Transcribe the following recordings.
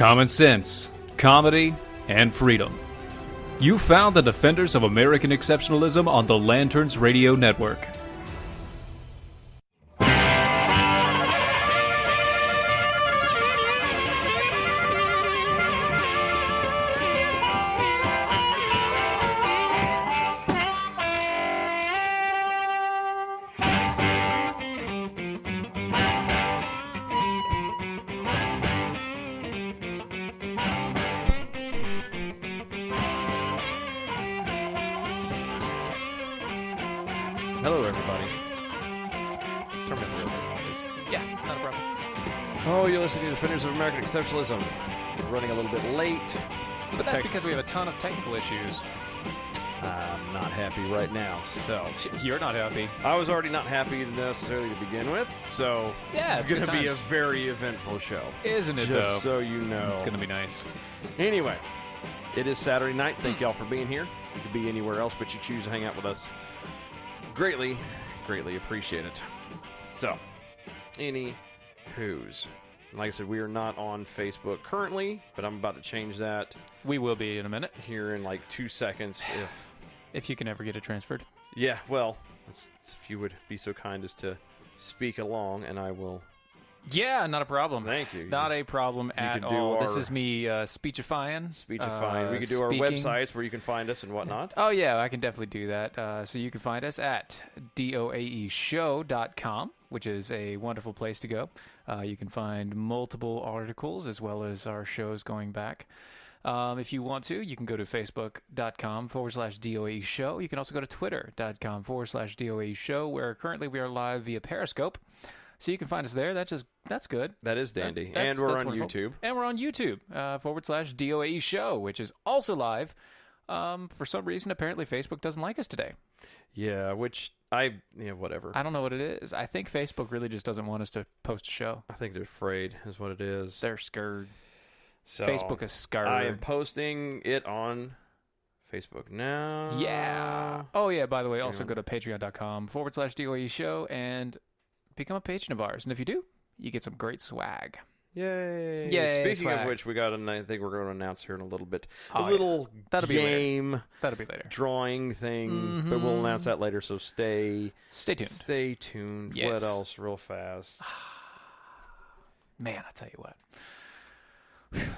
common sense, comedy, and freedom. You found the defenders of American exceptionalism on the Lanterns Radio Network. Hello, everybody. Turn me real quick, please. Yeah, not a problem. Oh, you're listening to Defenders of American Exceptionalism. We're running a little bit late. But that's because we have a ton of technical issues. I'm not happy right now, so... You're not happy. I was already not happy necessarily to begin with, so Yeah, it's going to be a very eventful show. Isn't it, Just though? so you know. It's going to be nice. Anyway, it is Saturday night. Thank y'all for being here. You could be anywhere else, but you choose to hang out with us. Greatly appreciate it. So, anywho's. Like I said, we are not on Facebook currently, but I'm about to change that We will be in a minute. here in like 2 seconds. If you can ever get it transferred. Yeah, well, if you would be so kind as to speak along, and I will. Yeah, not a problem. Thank you. Not a problem at could do all. This our- is me speechifying. We could do our speaking. websites where you can find us and whatnot. Oh, yeah, I can definitely do that. So you can find us at doaeshow.com, which is a wonderful place to go. You can find multiple articles as well as our shows going back. If you want to, you can go to facebook.com/DOAE show. You can also go to twitter.com/DOAE show, where currently we are live via Periscope. So you can find us there. That's good. That is dandy. That's- And we're that's on wonderful. YouTube. And we're on YouTube, /DOAE show, which is also live. For some reason, apparently Facebook doesn't like us today. Yeah, which whatever. I don't know what it is. I think Facebook really just doesn't want us to post a show. I think they're afraid is what it is. They're scared. So Facebook is scared. I am posting it on Facebook now. Yeah. Oh, yeah, by the way, also Hang go to patreon.com/DOAE show and become a patron of ours. And if you do, you get some great swag. Yay. Yay, Speaking swag. of which, I think we're going to announce here in a little bit. Oh, a yeah. little That'll be later. game That'll be later. drawing thing, but we'll announce that later, so stay Stay tuned. What Yes. else real fast? Man, I tell you what.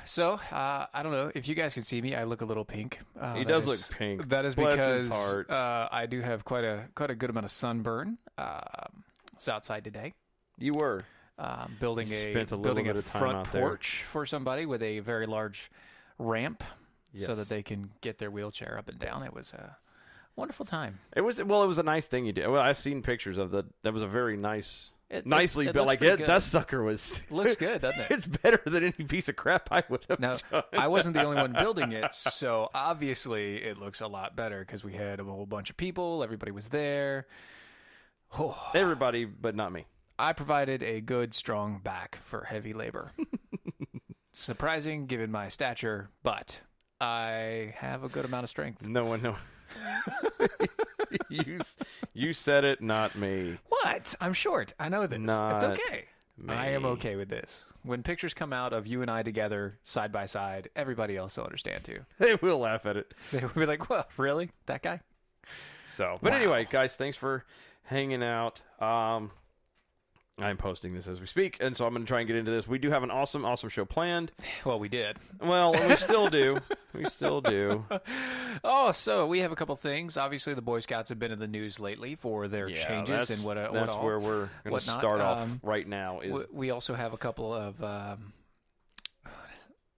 So, I don't know if you guys can see me. I look a little pink. He does look pink. That is Bless because his heart. I do have quite a good amount of sunburn. I was outside today. You were. Building You a spent a little building bit a of time front out there. porch for somebody with a very large ramp, so Yes. that they can get their wheelchair up and down. It was a wonderful time. It was a nice thing you did. Well, I've seen pictures of that was a very nicely it built. looks Like pretty good. that sucker was. Looks good, doesn't it? It's better than any piece of crap I would have Now, done. I wasn't the only one building it, so obviously it looks a lot better because we had a whole bunch of people. Everybody was there. Oh, Everybody, but not me. I provided a good, strong back for heavy labor. Surprising given my stature, but I have a good amount of strength. No one knows. You said it, not me. What? I'm short. I know this. Not it's okay. me. I am okay with this. When pictures come out of you and I together, side by side, everybody else will understand too. They will laugh at it. They will be like, "Well, really? That guy?" So, but Wow. anyway, guys, thanks for hanging out. I'm posting this as we speak, and so I'm going to try and get into this. We do have an awesome show planned. Well, we did. Well, we still do. We still do. Oh, so we have a couple things. Obviously, the Boy Scouts have been in the news lately for their changes and what that's all. where we're going to whatnot. start off right now. We also have a couple of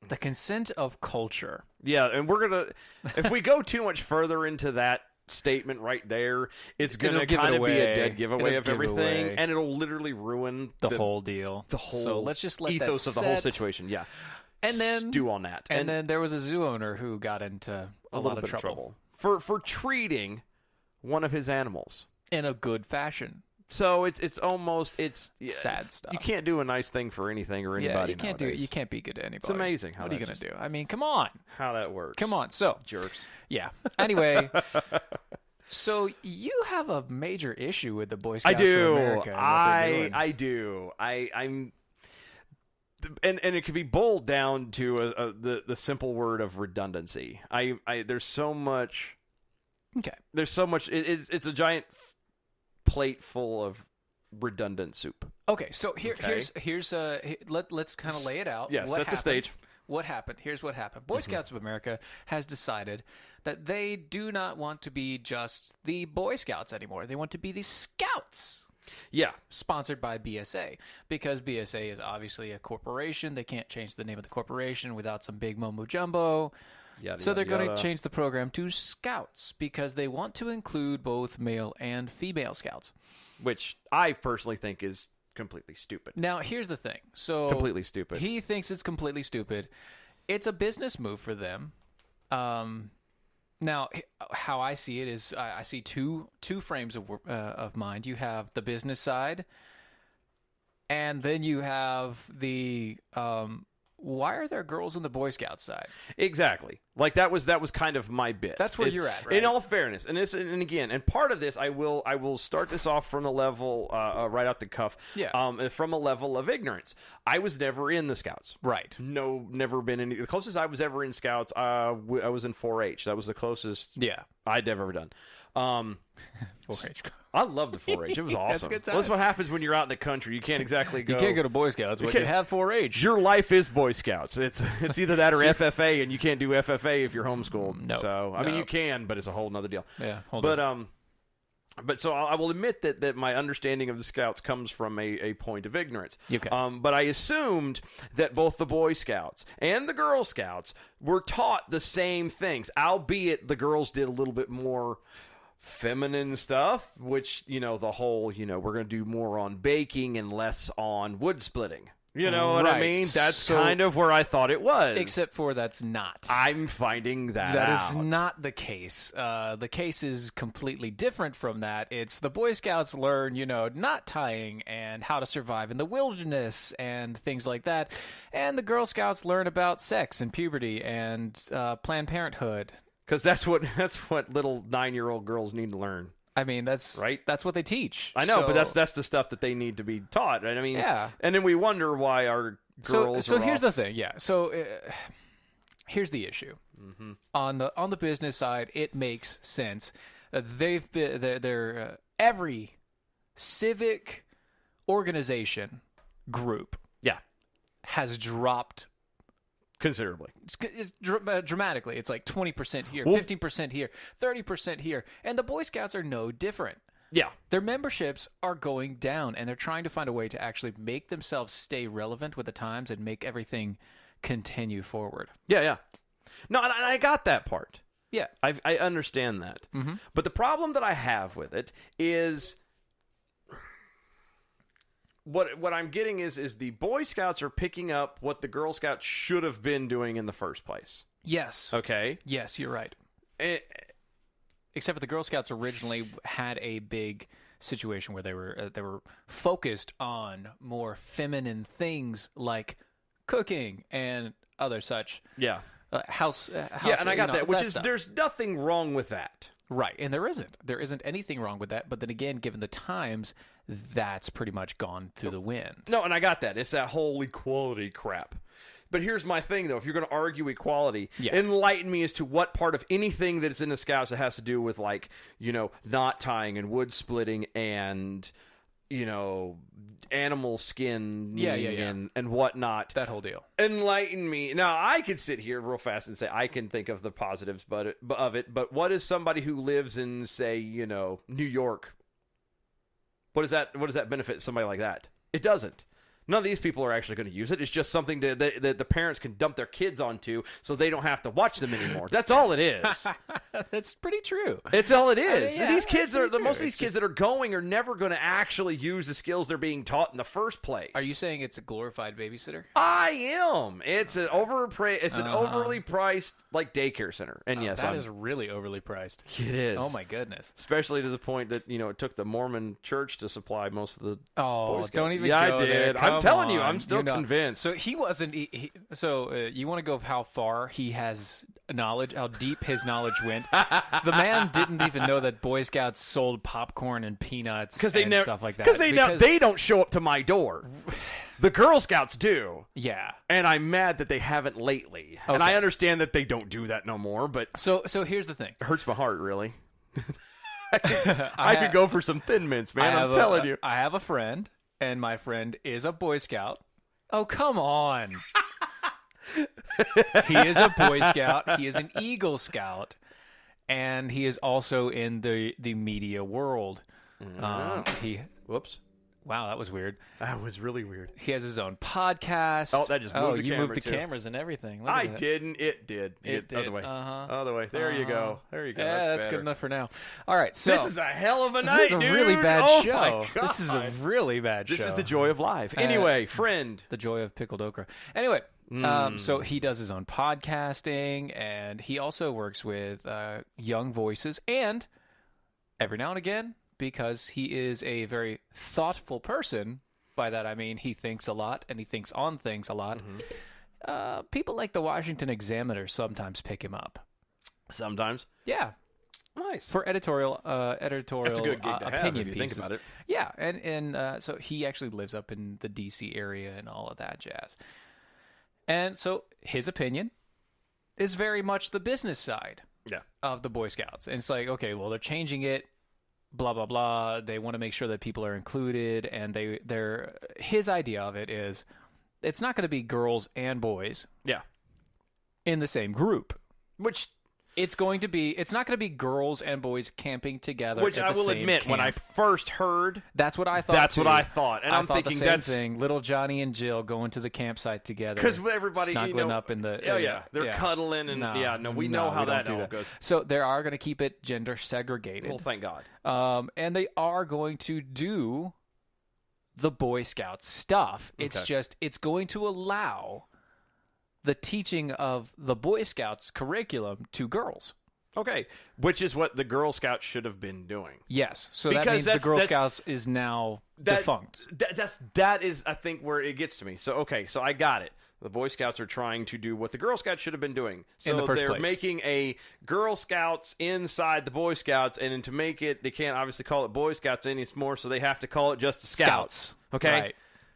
the consent of culture. Yeah, and we're going to, if we go too much further into that statement right there, it's going to It'll give it kind of be a away. dead giveaway It'll of give it everything, away. and it'll literally ruin The whole deal. the whole So let's just let ethos that of the whole set. situation. Yeah, And then stew on that, And then there was a zoo owner who got into a lot little of bit trouble for treating one of his animals. in a good fashion. So it's almost Sad stuff. You can't do a nice thing for anything or anybody. Yeah, you can't nowadays. You can't be good to anybody. It's amazing how What are you that gonna just- do? I mean, come on, how that works. come on. So jerks. yeah. Anyway, so you have a major issue with the Boy Scouts I do. of America. And what they're doing. I do. I'm. and it could be boiled down to the simple word of redundancy. There's so much. Okay. There's so much. It's a giant plate full of redundant soup. Okay, so let's kind of lay it out. Yeah, set the stage. What happened? Here's what happened. Boy Scouts of America has decided that they do not want to be just the Boy Scouts anymore. They want to be the Scouts. Yeah. Sponsored by BSA, because BSA is obviously a corporation. They can't change the name of the corporation without some big mumbo jumbo. So they're going to change the program to Scouts because they want to include both male and female Scouts. Which I personally think is completely stupid. Now, here's the thing. So completely stupid. He thinks it's completely stupid. It's a business move for them. Now, how I see it is I see two frames of mind. You have the business side, and then you have the why are there girls in the Boy Scout side? Exactly. Like that was kind of my bit. That's where you're at, right? In all fairness, and again, and part of this, I will start this off from the level right out the cuff. Yeah. From a level of ignorance. I was never in the Scouts. Right. No, never been in. The closest I was ever in Scouts, I was in 4-H. That was the closest. Yeah. I'd ever done. 4-H. I love the 4-H. It was awesome. That's good times. Well, that's what happens when you're out in the country. You can't exactly go. You can't go to Boy Scouts, but you have 4-H. Your life is Boy Scouts. It's either that or FFA, and you can't do FFA if you're homeschooled. No. So I mean, you can, but it's a whole nother deal. Yeah. But so I will admit that my understanding of the Scouts comes from a point of ignorance. Okay. But I assumed that both the Boy Scouts and the Girl Scouts were taught the same things, albeit the girls did a little bit more feminine stuff, which, the whole, we're going to do more on baking and less on wood splitting. You know what I mean? That's kind of where I thought it was. Except for that's not. I'm finding that out. That is not the case. The case is completely different from that. It's the Boy Scouts learn, knot tying and how to survive in the wilderness and things like that. And the Girl Scouts learn about sex and puberty and Planned Parenthood. Because that's what little 9-year-old girls need to learn. I mean, that's right. That's what they teach. I know, but that's the stuff that they need to be taught. Right? I mean, yeah. And then we wonder why our girls. So here's the thing. Yeah. So here's the issue. Mm-hmm. On the business side, it makes sense. They're every civic organization group. Yeah. Has dropped. Considerably. It's dramatically. It's like 20% here, 15% here, 30% here. And the Boy Scouts are no different. Yeah. Their memberships are going down, and they're trying to find a way to actually make themselves stay relevant with the times and make everything continue forward. Yeah. No, and I got that part. Yeah. I understand that. Mm-hmm. But the problem that I have with it is... What I'm getting is the Boy Scouts are picking up what the Girl Scouts should have been doing in the first place. Yes. Okay. Yes, you're right. Except for the Girl Scouts originally had a big situation where they were focused on more feminine things like cooking and other such. Yeah. House. Yeah, and I got that. Which is, there's nothing wrong with that. Right, and there isn't anything wrong with that. But then again, given the times, that's pretty much gone to the wind. No, and I got that. It's that whole equality crap. But here's my thing, though. If you're going to argue equality, enlighten me as to what part of anything that's in the Scouts that has to do with, like, knot tying and wood splitting and, animal skin and whatnot. That whole deal. Enlighten me. Now, I could sit here real fast and say I can think of the positives of it, but what is somebody who lives in, say, New York? What does that benefit somebody like that? It doesn't. None of these people are actually going to use it. It's just something that the parents can dump their kids onto so they don't have to watch them anymore. That's all it is. That's pretty true. It's all it is. Yeah, these kids most of these kids that are going are never going to actually use the skills they're being taught in the first place. Are you saying it's a glorified babysitter? I am. It's an overly priced like daycare center. And yes, that is really overly priced. It is. Oh my goodness. Especially to the point that it took the Mormon church to supply most of the. Oh, Boy Scouts. don't even. Yeah, go I did. There. I'm telling you, I'm still convinced. So he wasn't. You want to go how far he has knowledge, how deep his knowledge went. The man didn't even know that Boy Scouts sold popcorn and peanuts and stuff like that. Because they don't show up to my door. The Girl Scouts do. Yeah. And I'm mad that they haven't lately. Okay. And I understand that they don't do that no more, but So here's the thing. it hurts my heart, really. I could go for some Thin Mints, man. I'm telling you. I have a friend, and my friend is a Boy Scout. Oh, come on. He is a Boy Scout. He is an Eagle Scout. And he is also in the media world. Whoops. Wow, that was weird. That was really weird. He has his own podcast. Oh, that just moved the you camera, moved the too. cameras and everything. Look I at that. didn't. It did. It did. Other way. Uh-huh. Other way. There you go. There you go. Yeah, that's better. good enough for now. All right, so This is a hell of a night, this is a dude. really bad Oh, show. my God. This is a really bad show. This is the joy of life. Anyway, friend. The joy of pickled okra. Anyway, so he does his own podcasting, and he also works with young voices, and every now and again, because he is a very thoughtful person, by that I mean he thinks a lot, and he thinks on things a lot, people like the Washington Examiner sometimes pick him up. Sometimes. Yeah. Nice. For editorial That's a good gig to have opinion if you pieces. think about it. Yeah, and so he actually lives up in the D.C. area and all of that jazz. And so his opinion is very much the business side of the Boy Scouts. And it's like, okay, well, they're changing it, blah, blah, blah. They want to make sure that people are included. And his idea of it is it's not going to be girls and boys in the same group. Which... It's not going to be girls and boys camping together. Which at I the will same admit, camp. when I first heard, that's what I thought. that's too. what I thought, and I'm thought thinking the same that's thing. Little Johnny and Jill going to the campsite together because everybody snuggling up in the. they're cuddling and we know how that all goes. So they are going to keep it gender segregated. Well, thank God. And they are going to do the Boy Scout stuff. It's just it's going to allow the teaching of the Boy Scouts curriculum to girls. Okay, which is what the Girl Scouts should have been doing. Yes, so Because that means the that's- Girl Scouts is now defunct. That is, I think, where it gets to me. So, okay, so I got it. The Boy Scouts are trying to do what the Girl Scouts should have been doing. So In the first they're place. making a Girl Scouts inside the Boy Scouts, and to make it, they can't obviously call it Boy Scouts anymore, so they have to call it just the Scouts. Okay?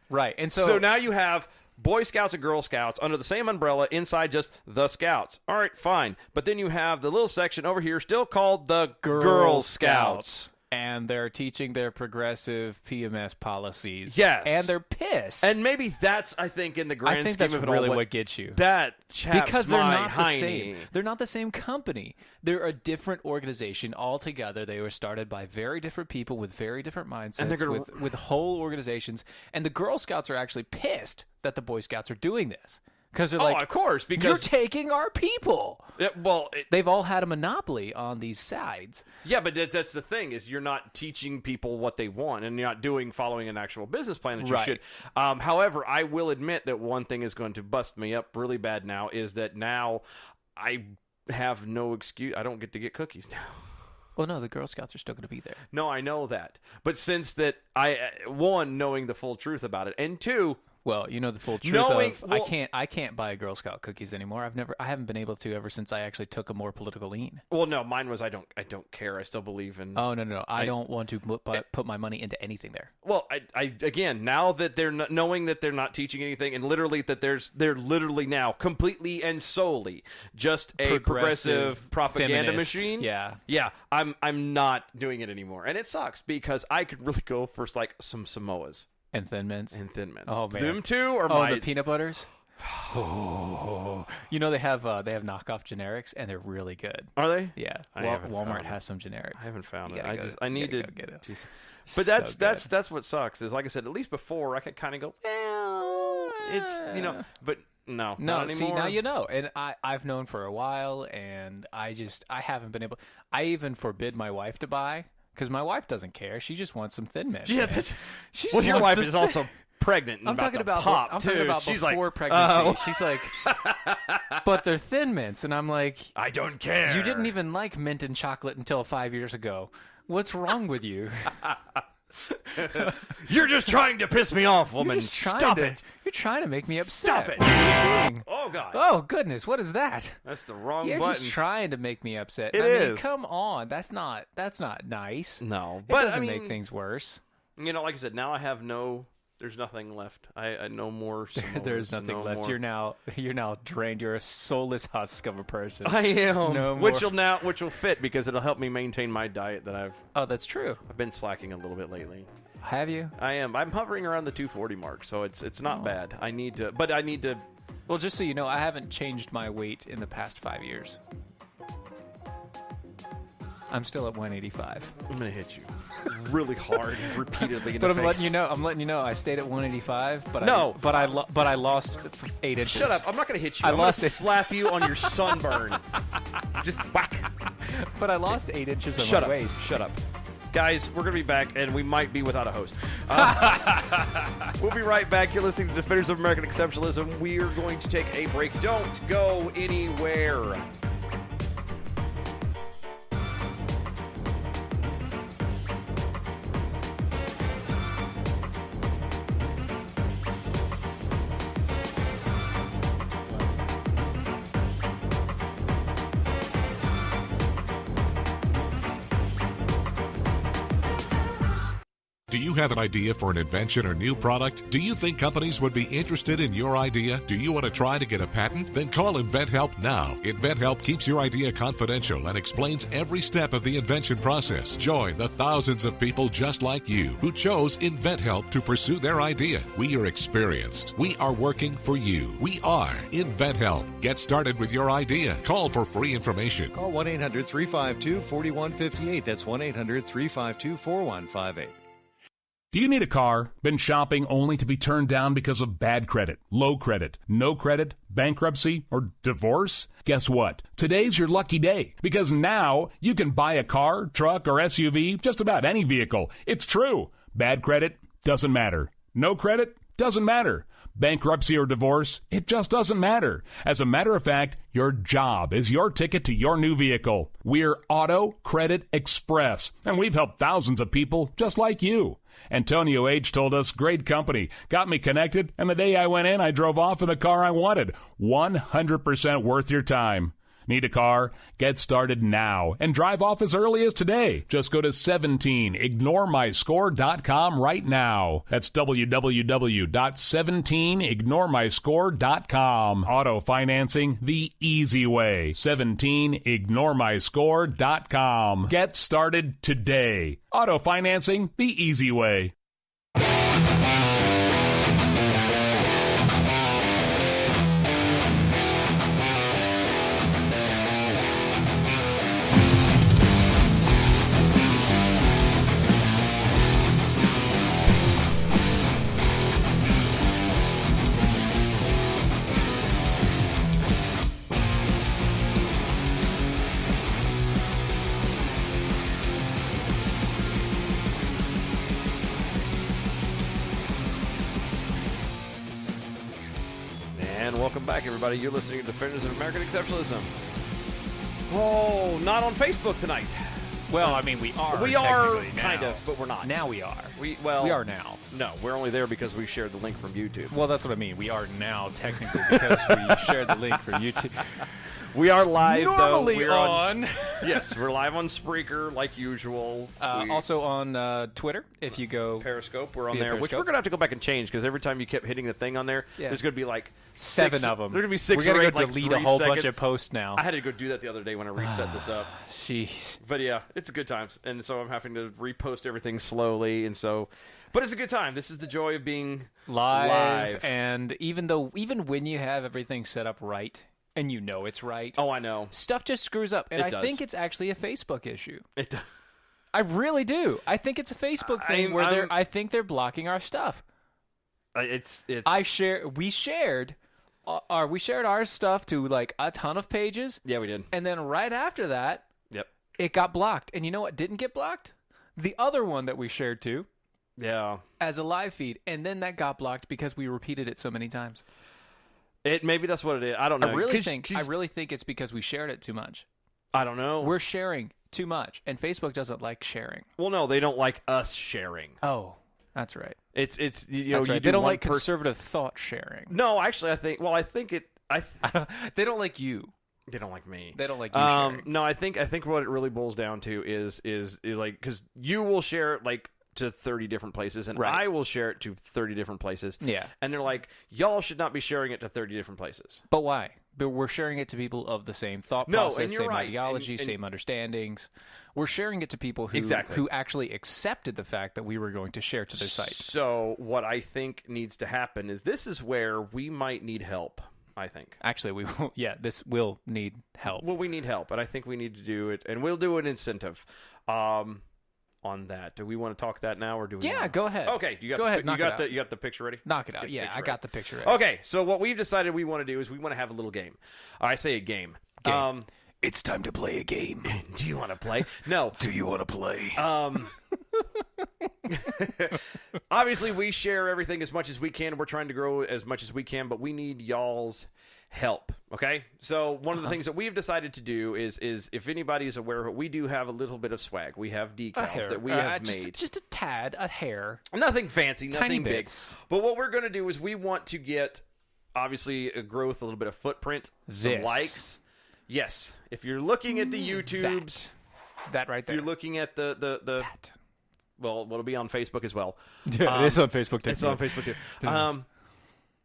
Right. And So now you have Boy Scouts and Girl Scouts under the same umbrella inside just the Scouts. All right, fine. But then you have the little section over here still called the Girl Scouts. And they're teaching their progressive PMS policies. Yes. And they're pissed. And maybe that's, I think, in the grand I think scheme that's of it really all, what gets you. that chaps Because they're my not the hiney. same. They're not the same company. They're a different organization altogether. They were started by very different people with very different mindsets, And they're gonna- with whole organizations. And the Girl Scouts are actually pissed that the Boy Scouts are doing this. Because they're like, of course, you're because taking our people. well, They've all had a monopoly on these sides. yeah, but that's the thing is you're not teaching people what they want, and you're not following an actual business plan that you Right. should. However, I will admit that one thing is going to bust me up really bad now is that now I have no excuse. I don't get to get cookies now. Well, no, the Girl Scouts are still going to be there. No, I know that, but since that knowing the full truth about it, and two. Well, you know the full truth I can't buy Girl Scout cookies anymore. I haven't been able to ever since I actually took a more political lean. Well, no, mine was I don't care. I still believe in. Oh no, I don't want to put my money into anything there. Well, I again now that they're not, knowing that they're not teaching anything, and literally that they're literally now completely and solely just a progressive propaganda feminist, machine. Yeah. I'm not doing it anymore, and it sucks because I could really go for like some Samoas And Thin Mints. Oh man, them two or the peanut butters. Oh, you know they have knockoff generics and they're really good. Are they? Yeah, I haven't Walmart found has some generics. I haven't found You it. gotta I need to get it. But So that's what sucks is like I said. At least before I could kind of go, well, it's but no, not see anymore. now you know, and I've known for a while, and I haven't been able. I even forbid my wife to buy because my wife doesn't care. She just wants some Thin Mints. Yeah, man. She just well, your wants wife the is also pregnant. And I'm talking about pop I'm too. talking about She's before like, pregnancy. She's like, but they're Thin Mints, and I'm like, I don't care. you didn't even like mint and chocolate until 5 years ago. What's wrong with you? You're just trying to piss me off, woman. You're just trying Stop to, it. You're trying to make me upset. Stop it. What are you doing? Oh God. Oh goodness, what is that? That's the wrong You're button. just trying to make me upset. It I mean, is. come on, that's not nice. No, It but doesn't I mean, make things worse. like I said, now I have no There's nothing left. I no more. There's nothing left. More. You're now drained. You're a soulless husk of a person. I am. No which more. which will fit because it'll help me maintain my diet that I've That's true. been slacking a little bit lately. Have you? I am. I'm hovering around the 240 mark, so it's not bad. I need to. Well, just so you know, I haven't changed my weight in the past 5 years. I'm still at 185. I'm gonna hit you really hard, repeatedly in But the I'm face. letting you know, I stayed at 185. But No. I lost 8 inches. Shut up! I'm not gonna hit you. I I'm lost gonna it. slap you on your sunburn. Just whack. But I lost 8 inches of Shut my up. waist. Shut up. Guys, we're going to be back, and we might be without a host. We'll be right back. You're listening to Defenders of American Exceptionalism. We are going to take a break. Don't go anywhere. Do you have an idea for an invention or new product? Do you think companies would be interested in your idea? Do you want to try to get a patent? Then call InventHelp now. InventHelp keeps your idea confidential and explains every step of the invention process. Join the thousands of people just like you who chose InventHelp to pursue their idea. We are experienced. We are working for you. We are InventHelp. Get started with your idea. Call for free information. Call 1-800-352-4158. That's 1-800-352-4158. Do you need a car? Been shopping only to be turned down because of bad credit, low credit, no credit, bankruptcy, or divorce? Guess what? Today's your lucky day because now you can buy a car, truck, or SUV, just about any vehicle. It's true. Bad credit doesn't matter. No credit doesn't matter. Bankruptcy or divorce, it just doesn't matter. As a matter of fact, your job is your ticket to your new vehicle. We're Auto Credit Express, and we've helped thousands of people just like you. Antonio H. told us, great company, got me connected, and the day I went in, I drove off in the car I wanted. 100% worth your time. Need a car? Get started now and drive off as early as today. Just go to 17ignoremyscore.com right now. That's www.17ignoremyscore.com. Auto financing the easy way. 17ignoremyscore.com. Get started today. Auto financing the easy way. And welcome back, everybody. You're listening to Defenders of American Exceptionalism. Oh, not on Facebook tonight. Well, I mean, we are. We are, technically now. kind of, but we're not. Now we are. We are now. No, we're only there because we shared the link from YouTube. Well, that's what I mean. We are now technically because we shared the link for YouTube. We are live, Normally though. We're on. Yes, we're live on Spreaker, like usual. Also on Twitter, if you go Periscope, we're on via there, which Periscope. we're going to have to go back and change because every time you kept hitting the thing on there, Yeah. there's going to be like seven six, of them. There's going to be six We or gotta eight, go like delete a 3 whole seconds. bunch of posts now. I had to go do that the other day when I reset this up. Jeez. But yeah, it's good times, and so I'm having to repost everything slowly, and so, but it's a good time. This is the joy of being Live, and even when you have everything set up right, and you know it's right, Oh, I know. stuff just screws up, and It I does. think it's actually a Facebook issue. It does. I really do. I think it's a Facebook thing where I think they're blocking our stuff. It's. We shared our stuff to like a ton of pages, Yeah, we did. and then right after that, Yep. it got blocked. And you know what didn't get blocked? The other one that we shared to Yeah. as a live feed, and then that got blocked because we repeated it so many times. Maybe that's what it is. I don't know. I really think it's because we shared it too much. I don't know. We're sharing too much, and Facebook doesn't like sharing. Well, no, they don't like us sharing. Oh, that's right. It's you know That's right. you They do don't one like conservative thought sharing. No, actually, I think. Well, I think it. They don't like you. They don't like me. They don't like you sharing. No, I think what it really boils down to is like because you will share like to 30 different places, and Right. I will share it to 30 different places. Yeah. And they're like, y'all should not be sharing it to 30 different places. But why? But we're sharing it to people of the same thought No, process, and you're same right. ideology, And- same understandings. We're sharing it to people who Exactly. who actually accepted the fact that we were going to share to their site. So what I think needs to happen is this is where we might need help, I think. Actually, we will. Yeah, this will need help. Well, we need help, and I think we need to do it, and we'll do an incentive on that. Do we want to talk that now, or do we? Yeah, wanna- go ahead. Okay, you got Go the, ahead, you knock it got out. the you got the picture ready? Knock it out. Get the Yeah, picture I ready. got the picture ready. Okay, so what we've decided we want to do is we want to have a little game. I say a game. It's time to play a game. Do you want to play? No. Do you want to play? Obviously, we share everything as much as we can. We're trying to grow as much as we can, but we need y'all's help. Okay, so one of the things that we've decided to do is if anybody is aware of it, we do have a little bit of swag. We have decals that we have made. Just a tad, a hair. Nothing fancy, Tiny nothing big. bits. But what we're going to do is we want to get obviously a growth, a little bit of footprint, some This. likes. Yes, if you're looking at the YouTubes, That right if there. you're looking at the That. well, it'll be on Facebook as well. Yeah, it is on Facebook too. It's on Facebook too.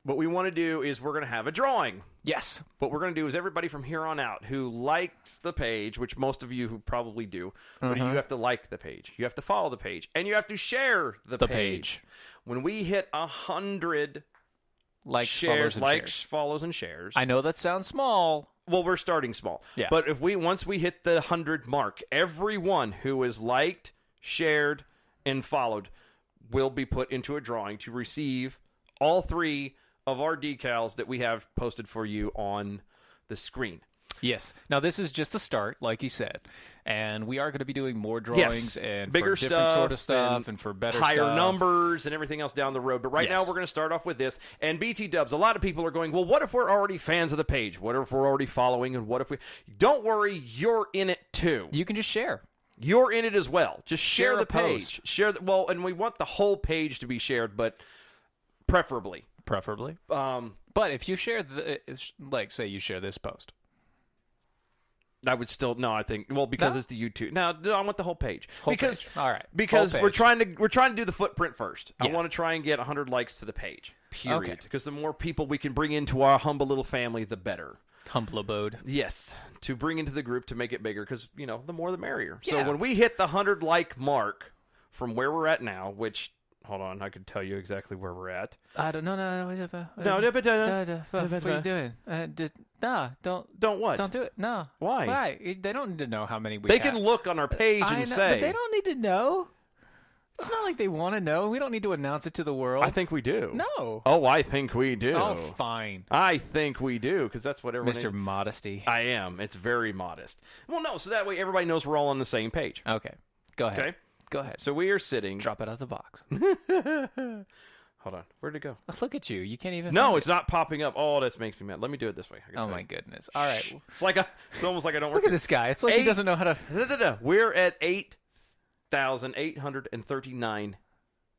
What we want to do is we're going to have a drawing. Yes. What we're going to do is everybody from here on out who likes the page, which most of you who probably do, but you have to like the page, you have to follow the page, and you have to share the page. When we hit 100 Likes, shares, follows, and likes, shares. follows, and shares. I know that sounds small. Well, we're starting small. Yeah. But if once we hit the 100 mark, everyone who is liked, shared, and followed will be put into a drawing to receive all 3 of our decals that we have posted for you on the screen. Yes. Now, this is just the start, like you said. And we are going to be doing more drawings and bigger for different stuff, sort of stuff and for better higher stuff. numbers and everything else down the road. But right now Yes. we're going to start off with this. And BT Dubs, a lot of people are going, well, what if we're already fans of the page? What if we're already following? And what if we... Don't worry, you're in it too. You can just share. You're in it as well. Just share Share the a page. post. Share well, and we want the whole page to be shared, but preferably. Preferably. But if you share, like, say you share this post. I would still I think because No? it's the YouTube. No, I want the whole page. Whole because page. All right. Because Whole we're page. trying to do the footprint first. I Yeah. want to try and get 100 likes to the page. Period. Okay. Because the more people we can bring into our humble little family, the better. Humble abode. Yes, to bring into the group to make it bigger. Because the more the merrier. So Yeah. when we hit the 100 like mark from where we're at now, which hold on, I could tell you exactly where we're at. I don't know. No. What are you doing? Don't what? Don't do it. No. Why? Why? They don't need to know how many we They have. can look on our page I and know, say. but they don't need to know. It's not like they want to know. We don't need to announce it to the world. I think we do. No. Oh, I think we do. Oh, fine. I think we do because that's what everyone. Mr. Modesty. I am. It's very modest. Well, no, so that way everybody knows we're all on the same page. Okay. Go ahead. Okay. Go ahead. So we are sitting. Drop it out of the box. Hold on. Where'd it go? Look at you. You can't even. No, find it's not popping up. Oh, that makes me mad. Let me do it this way. I can Oh tell my you. goodness. All right. It's it's almost like I don't work. Look at this guy. It's like he doesn't know how to. No. We're at 8,839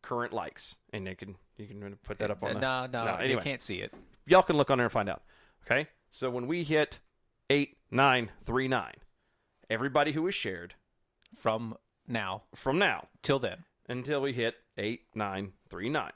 current likes, and you can put that up on the. No. Anyway, You can't see it. y'all can look on there and find out. Okay, so when we hit 8,939, everybody who is shared From now from now till then. until we hit 8,939.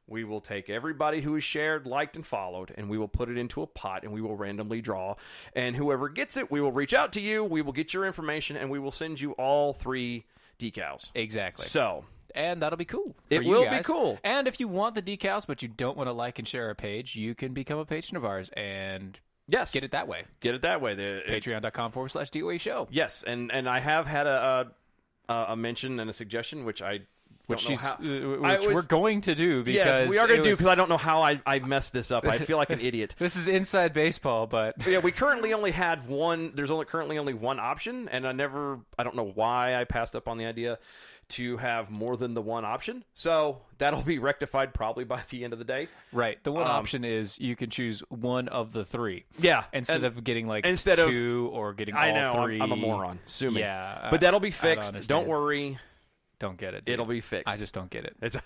We will take everybody who is shared, liked, and followed, and we will put it into a pot, and we will randomly draw. And whoever gets it, we will reach out to you, we will get your information, and we will send you all 3 decals. Exactly. So, And that'll be cool. It for you will be guys. cool. And if you want the decals, but you don't want to like and share our page, you can become a patron of ours and yes. get it that way. Get it that way. Patreon.com/DOA show. Yes, and I have had a mention and a suggestion, which I don't know how. We're going to do because yes, we are going to do was- because I don't know how I messed this up. I feel like an idiot. This is inside baseball, but Yeah, we currently only had one. There's currently only one option, and I don't know why I passed up on the idea to have more than the one option. So that'll be rectified probably by the end of the day. right. The one option is you can choose one of the 3. Yeah, Instead and of getting like instead of- 2 or getting I all know 3. I'm a moron. Sue me. Yeah, but that'll be I don't fixed. Don't understand. worry, Don't get it. Dude. it'll be fixed. I just don't get it. It's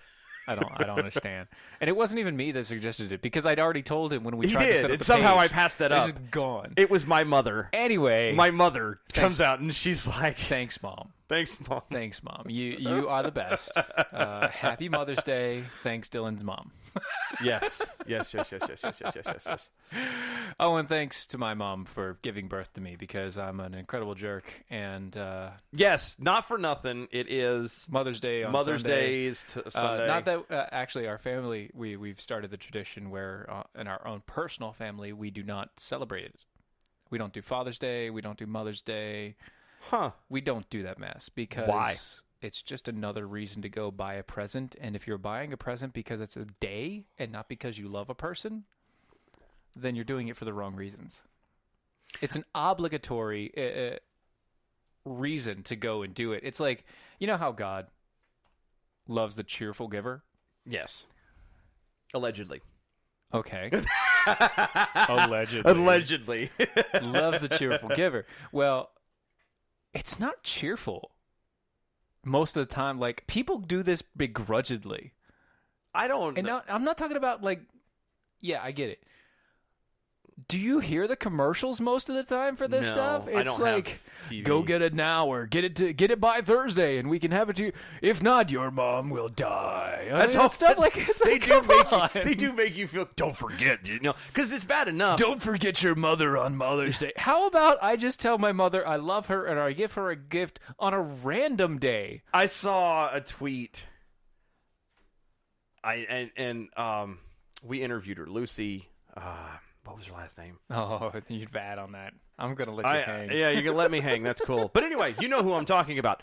I don't understand. And it wasn't even me that suggested it because I'd already told him when we he tried to did, set up and the somehow page. I passed that It's up. just gone. It was my mother. Anyway, My mother Thanks. comes out and she's like, thanks, Mom. Thanks, Mom. Thanks, Mom. You are the best. Happy Mother's Day. Thanks, Dylan's mom. Yes. Oh, and thanks to my mom for giving birth to me because I'm an incredible jerk. And yes, not for nothing. It is Mother's Day on Mother's Sunday. Day is Sunday. Not that actually our family we've started the tradition where in our own personal family we do not celebrate it. We don't do Father's Day. We don't do Mother's Day. Huh. We don't do that mess because Why? It's just another reason to go buy a present. And if you're buying a present because it's a day and not because you love a person, then you're doing it for the wrong reasons. It's an obligatory reason to go and do it. It's like, you know how God loves the cheerful giver? Yes. Allegedly. Okay. Allegedly. Loves the cheerful giver. Well, it's not cheerful most of the time. Like, people do this begrudgingly. I don't And now, I'm not talking about, like, yeah, I get it. Do you hear the commercials most of the time for this No, stuff? I It's don't like, have TV. go get it now or get it by Thursday and we can have it to you. If not, your mom will die. That's all all stuff like it's they like, do come make on. you, they do make you feel. Don't forget, because it's bad enough. Don't forget your mother on Mother's Day. How about I just tell my mother I love her and I give her a gift on a random day? I saw a tweet. We interviewed her, Lucy. What was her last name? Oh, you'd bad on that. I'm gonna let you hang. Yeah, you can let me hang. That's cool. But anyway, you know who I'm talking about.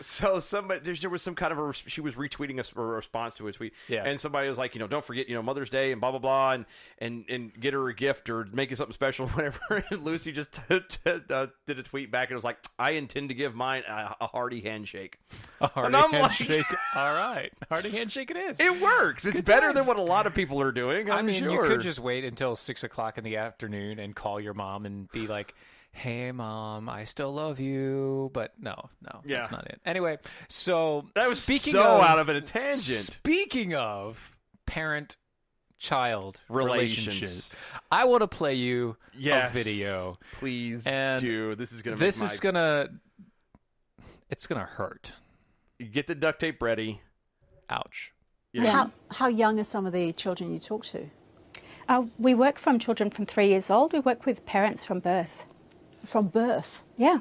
So somebody, there was some kind of she was retweeting a response to a tweet, Yeah. and somebody was like, don't forget, Mother's Day and blah blah blah, and get her a gift or make it something special, whatever. And Lucy just did a tweet back and was like, I intend to give mine a hearty handshake. A hearty And I'm like- handshake. All right, hearty handshake it is. It works. It's better than what a lot of people are doing. I I'm mean, sure. you could just wait until 6:00 in the afternoon and call your mom and be like, "Hey, Mom, I still love you." But no, Yeah. that's not it. Anyway, so that was speaking so of, out of a tangent. Speaking of parent-child Relations. relationships, I want to play you Yes. a video. Please And do. This is gonna. This make is gonna. It's gonna hurt. get the duct tape ready. Ouch. Yeah. How young are some of the children you talk to? We work from children from 3 years old. We work with parents from birth. From birth? Yeah.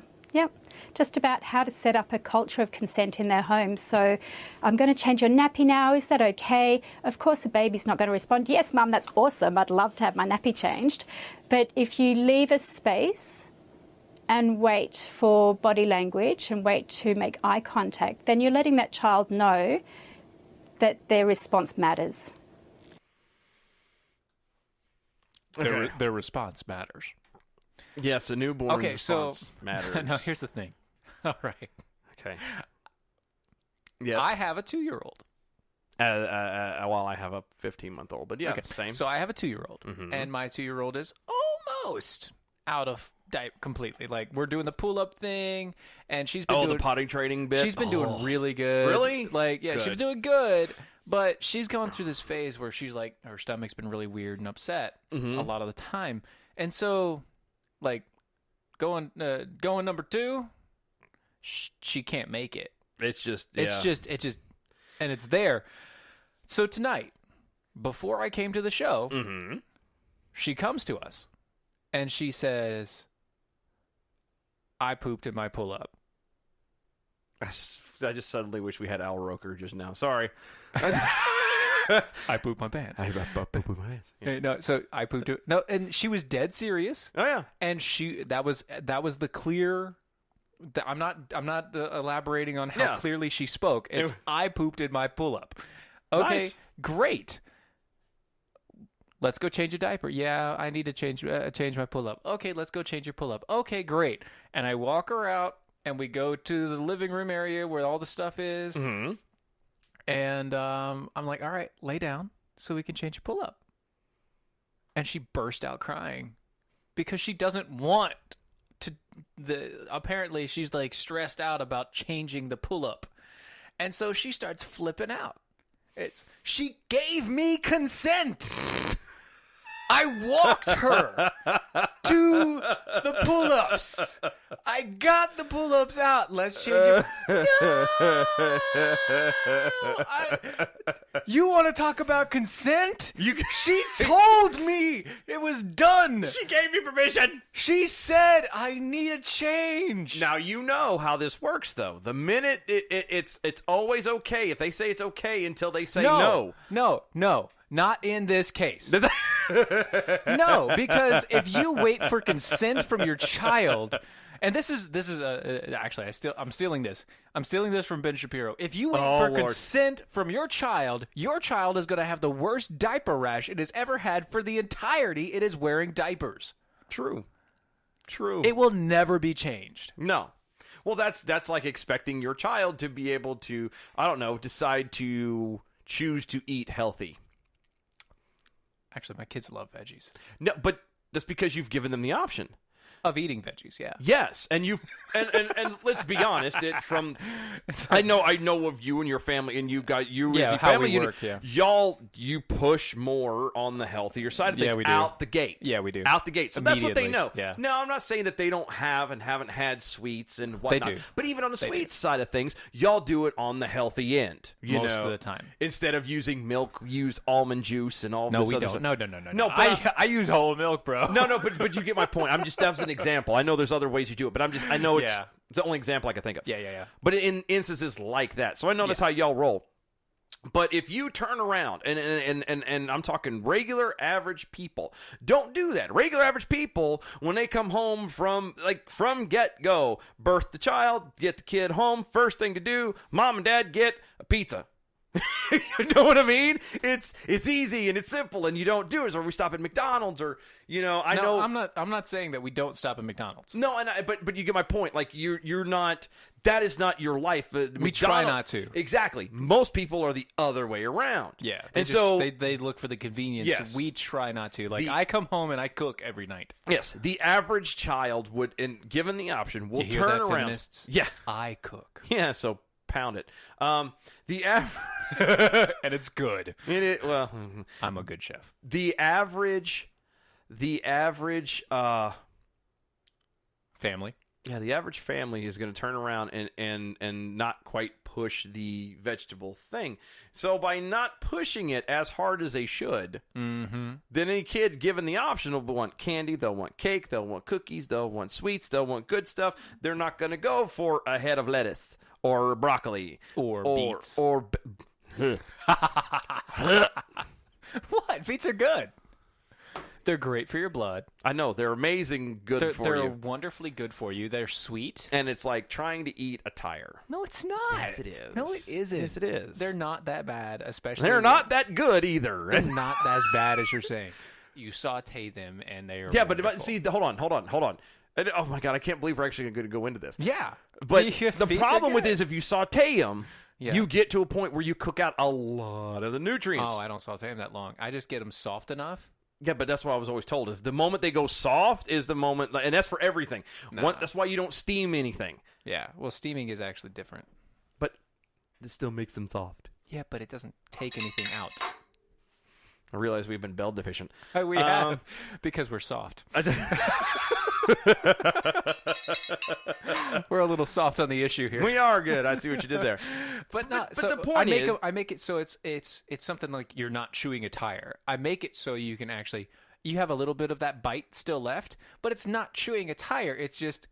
Just about how to set up a culture of consent in their home. So I'm going to change your nappy now. Is that okay? Of course, the baby's not going to respond, yes, Mum, that's awesome. I'd love to have my nappy changed. But if you leave a space and wait for body language and wait to make eye contact, then you're letting that child know that their response matters. Okay. Their response matters. Yes, a newborn Okay, response so matters. no, here's the thing. All right, Okay. Yes. I have a 2-year-old. Well, I have a 15-month-old, but yeah, Okay, same. So I have a 2-year-old, Mhm. and my 2-year-old is almost out of diaper completely. Like, we're doing the pull-up thing, and she's been doing the potty training bit. She's been doing really good. Really? Like, yeah, she's Good. been doing good. But she's gone through this phase where she's like, her stomach's been really weird and upset Mhm. a lot of the time, and so, like, going number 2, she can't make it. It's just, It's just, and it's there. So tonight, before I came to the show, Mm-hmm. she comes to us, and she says, "I pooped in my pull-up." I just suddenly wish we had Al Roker just now. Sorry. I pooped my pants. I pooped my pants. Yeah. No, so I pooped it. No, and she was dead serious. Oh yeah. And that was the clear. I'm not elaborating on how Yeah. clearly she spoke. It's I pooped in my pull-up. Okay, Nice. great. Let's go change a diaper. Yeah, I need to change my pull-up. Okay, let's go change your pull-up. Okay, great. And I walk her out, and we go to the living room area where all the stuff is. Mm-hmm. And I'm like, all right, lay down so we can change your pull-up. And she burst out crying because she doesn't want to. Apparently, she's like stressed out about changing the pull-up. And so she starts flipping out. She gave me consent. I walked her to the pull-ups. I got the pull-ups out. Let's change it. You want to talk about consent? She told me it was done. She gave me permission. She said I need a change. Now you know how this works, though. The minute it's always okay if they say it's okay until they say no. No. Not in this case. No, because if you wait for consent from your child, and this is actually I'm stealing this. I'm stealing this from Ben Shapiro. If you wait for consent from your child is going to have the worst diaper rash it has ever had for the entirety it is wearing diapers. True. It will never be changed. No. Well, that's like expecting your child to be able to, I don't know, decide to choose to eat healthy. Actually, my kids love veggies. No, but that's because you've given them the option of eating veggies. Yeah. Yes, and you and let's be honest. I know of you and your family, and you as your family unit. Y'all push more on the healthier side of things. Yeah, we do. Out the gate. Yeah, we do. Out the gate. So that's what they know. Yeah. No, I'm not saying that they don't have and haven't had sweets and whatnot. They do. But even on the sweets side of things, y'all do it on the healthy end. Most of the time. Instead of using milk, use almond juice and all. No, this we other don't. stuff. No. I use whole milk, bro. No, but you get my point. That was an example. I know there's other ways you do it, but I know it's the only example I can think of. Yeah. But in instances like that, so I know that's how y'all roll. But if you turn around and I'm talking regular average people, don't do that. Regular average people, when they come home from get go, birth the child, get the kid home, first thing to do, mom and dad get a pizza. You know what I mean? It's easy and it's simple, and you don't do it. Or we stop at McDonald's, or I know. I'm not saying that we don't stop at McDonald's. No, but you get my point. Like you're not. That is not your life. We try not to. Exactly. Most people are the other way around. Yeah, so they look for the convenience. Yes. We try not to. I come home and I cook every night. Yes, the average child would, and given the option, will you hear turn that, around. Feminists? Yeah, I cook. Yeah, so pound it. The average. And it's good. Well, I'm a good chef. The average family. Yeah, the average family is going to turn around and not quite push the vegetable thing. So by not pushing it as hard as they should, then any kid given the option will want candy, they'll want cake, they'll want cookies, they'll want sweets, they'll want good stuff. They're not going to go for a head of lettuce or broccoli or beets. What? Beets are good. They're great for your blood. I know. They're amazing good for you. They're wonderfully good for you. They're sweet. And it's like trying to eat a tire. No, it's not. Yes, it is. No, it isn't. Yes, it is. They're not that bad, especially. They're not that good either. They're not as bad as you're saying. You saute them and they are but see, hold on. And, oh my God, I can't believe we're actually going to go into this. Yeah. But the problem with it is if you saute them, you get to a point where you cook out a lot of the nutrients. Oh, I don't saute them that long. I just get them soft enough. Yeah, but that's what I was always told. Is the moment they go soft is the moment, and that's for everything. Nah. That's why you don't steam anything. Yeah, well, steaming is actually different. But it still makes them soft. Yeah, but it doesn't take anything out. I realize we've been bell deficient. We have, because we're soft. We're a little soft on the issue here. We are good. I see what you did there. But so the point is, I make it so it's something like you're not chewing a tire. I make it so you can actually you have a little bit of that bite still left, but it's not chewing a tire. It's just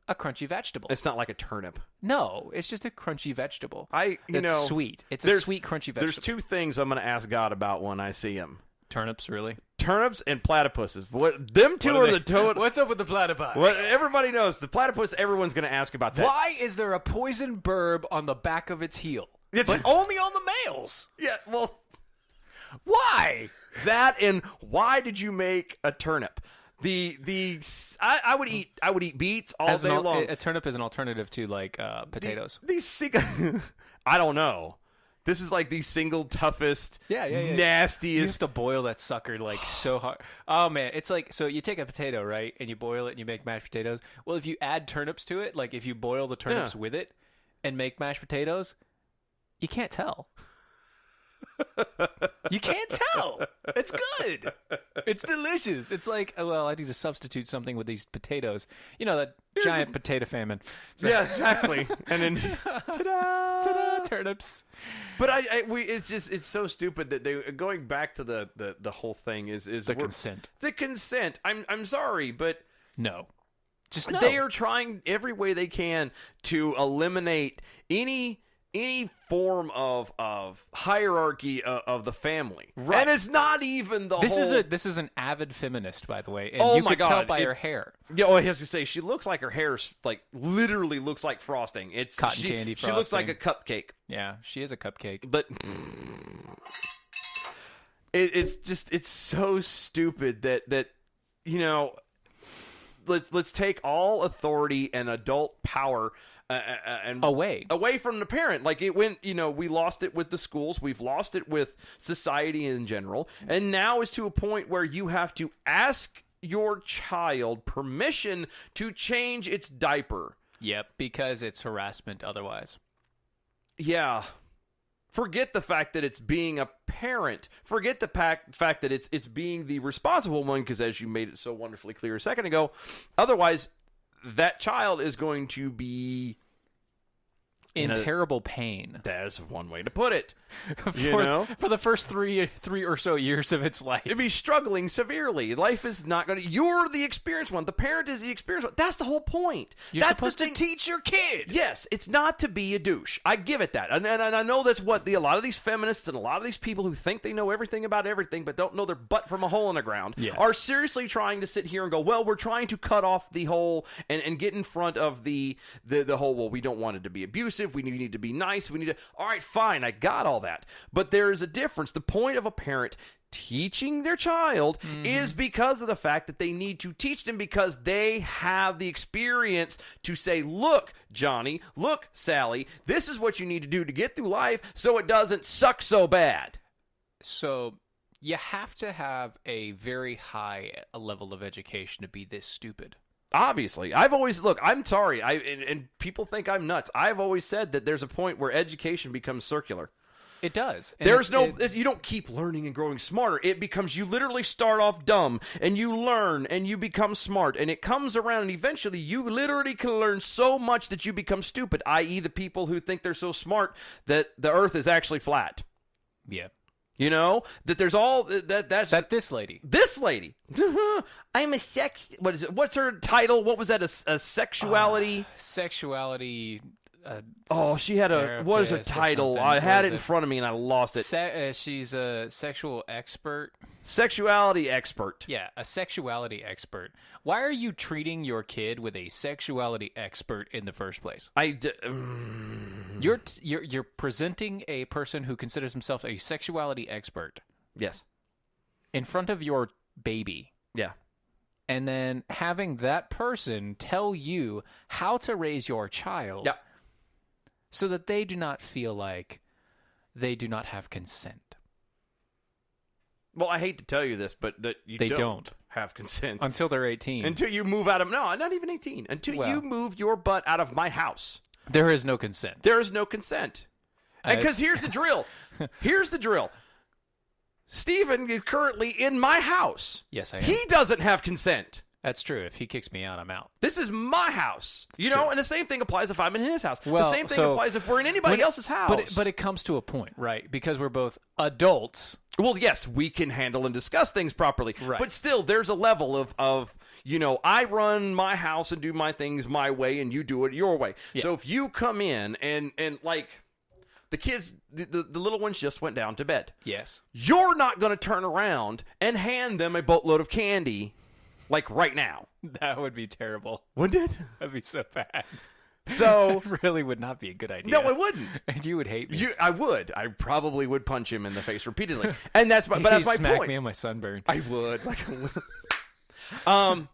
a crunchy vegetable. It's not like a turnip. No, it's just a crunchy vegetable. It's sweet. It's a sweet, crunchy vegetable. There's two things I'm going to ask God about when I see him. Turnips, really? Turnips and platypuses. Them two are the total. What's up with the platypus? Well, everybody knows the platypus. Everyone's going to ask about that. Why is there a poison burb on the back of its heel? But only on the males. Yeah, well, why? That and why did you make a turnip? I would eat beets all day long. A turnip is an alternative to like potatoes. I don't know. This is like the single toughest, nastiest. You have to boil that sucker like so hard. Oh man, it's like, so you take a potato, right, and you boil it and you make mashed potatoes. Well, if you add turnips to it, like if you boil the turnips with it and make mashed potatoes, you can't tell. You can't tell. It's good. It's delicious. It's like, oh, well, I need to substitute something with these potatoes. You know, that giant potato famine. So, Yeah, exactly. And then, ta-da, turnips. but it's so stupid that they going back to the whole thing is The consent. The consent. I'm sorry, but No. Just no. they are trying every way they can to eliminate any form of hierarchy of the family. Right. And it's not even the whole... This is an avid feminist, by the way. And Oh you my could tell God. by her hair. Yeah, well, I was going to say, she looks like her hair's, like, literally looks like frosting. It's Cotton candy She looks like a frosting. cupcake. Yeah, she is a cupcake. But it's so stupid that you know, let's take all authority and adult power and away from the parent. Like, it went, you know, we lost it with the schools, we've lost it with society in general, and now it's to a point where you have to ask your child permission to change its diaper. Yep, because it's harassment otherwise. Yeah. Forget the fact that it's being a parent. Forget the fact that it's being the responsible one, because as you made it so wonderfully clear a second ago, otherwise that child is going to be in terrible pain. That's one way to put it. For the first three or so years of its life. It'd be struggling severely. Life is not going to... You're the experienced one. The parent is the experienced one. That's the whole point. You're supposed to teach your kid. Yes, it's not to be a douche. I give it that. And I know that's what a lot of these feminists and a lot of these people who think they know everything about everything but don't know their butt from a hole in the ground are seriously trying to sit here and go, well, we're trying to cut off the whole and get in front of the whole, well, we don't want it to be abusive. We need to be nice. We need to... All right, fine. I got all that. But there is a difference. The point of a parent teaching their child is because of the fact that they need to teach them, because they have the experience to say, look, Johnny, look, Sally, this is what you need to do to get through life so it doesn't suck so bad. So you have to have a very high level of education to be this stupid. Obviously. I've always... Look, I'm sorry. And people think I'm nuts. I've always said that there's a point where education becomes circular. It does. And you don't keep learning and growing smarter. It becomes, you literally start off dumb and you learn and you become smart, and it comes around, and eventually you literally can learn so much that you become stupid, i.e. the people who think they're so smart that the earth is actually flat. Yeah. You know, that there's all this lady. This lady. I'm a what is it? What's her title? What was that? A sexuality? Sexuality. She had a... What is her title? I had it in front of me and I lost it. She's a sexual expert. Sexuality expert. Yeah, a sexuality expert. Why are you treating your kid with a sexuality expert in the first place? You're presenting a person who considers himself a sexuality expert. Yes. In front of your baby. Yeah. And then having that person tell you how to raise your child. Yeah. So that they do not feel like they do not have consent. Well, I hate to tell you this, but that they don't have consent. Until they're 18. Until you move out of... No, not even 18. Until you move your butt out of my house. There is no consent. There is no consent. Because here's the drill. Here's the drill. Stephen is currently in my house. Yes, I am. He doesn't have consent. That's true. If he kicks me out, I'm out. This is my house. You know, and the same thing applies if I'm in his house. Well, the same thing applies if we're in anybody else's house. But it comes to a point, right? Because we're both adults. Well, yes, we can handle and discuss things properly. Right. But still, there's a level of you know, I run my house and do my things my way and you do it your way. Yeah. So if you come in and like... The kids, the little ones just went down to bed. Yes. You're not going to turn around and hand them a boatload of candy, like right now. That would be terrible. Wouldn't it? That'd be so bad. So it really would not be a good idea. No, it wouldn't. And you would hate me. I would. I probably would punch him in the face repeatedly. And that's my point. Smack me in my sunburn. I would. Like a little...